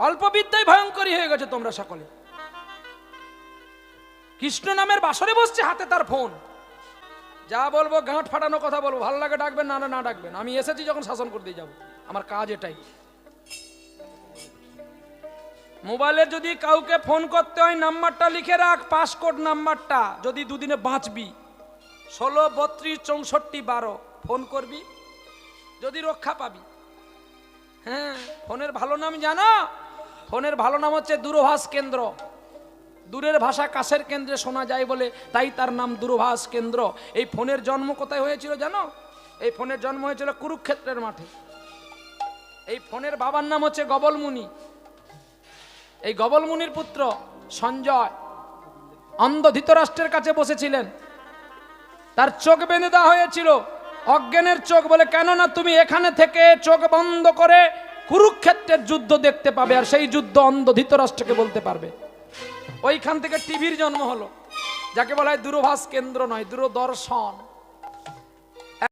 অল্প বিদ্যায় ভয়ঙ্করী হয়ে গেছে তোমরা সকলে। কৃষ্ণ নামের বাসরে বসছে, হাতে তার ফোন। যা বলবো গাঁট ফাটানো কথা বলবো, ভালো লাগে ডাকবেন, না না ডাকবেন। আমি এসেছি যখন শাসন করতে যাব, আমার কাজ এটাই। মোবাইলে যদি কাউকে ফোন করতে হয় নাম্বারটা লিখে রাখ, পাসকোড নাম্বারটা, যদি দুদিনে বাঁচবি। 16 32 64 12 ফোন করবি, যদি রক্ষা পাবি। হ্যাঁ, ফোনের ভালো নাম জানো? ফোনের ভালো নাম হচ্ছে দূরভাষ কেন্দ্র। দূরের ভাষা কাছের কেন্দ্রে শোনা যায় বলে তাই তার নাম দূরভাষ কেন্দ্র। এই ফোনের জন্ম কোথায় হয়েছিল জানো? এই ফোনের জন্ম হয়েছিল কুরুক্ষেত্রের মাঠে। এই ফোনের বাবার নাম হচ্ছে গবলমুনি। এই গবলমুনির পুত্র সঞ্জয় অন্ধ ধৃতরাষ্ট্রের কাছে বসেছিলেন। তার চোখ বেঁধে দেওয়া হয়েছিল, অজ্ঞানের চোখ, বলে কেন না তুমি এখানে থেকে চোখ বন্ধ করে কুরুক্ষেত্রের যুদ্ধ দেখতে পাবে, আর সেই যুদ্ধ অন্ধ ধৃতরাষ্ট্রকে বলতে পারবে। ওইখান থেকে টিভির জন্ম হলো, যাকে বলা হয় দূরভাষ কেন্দ্র নয়, দূরদর্শন।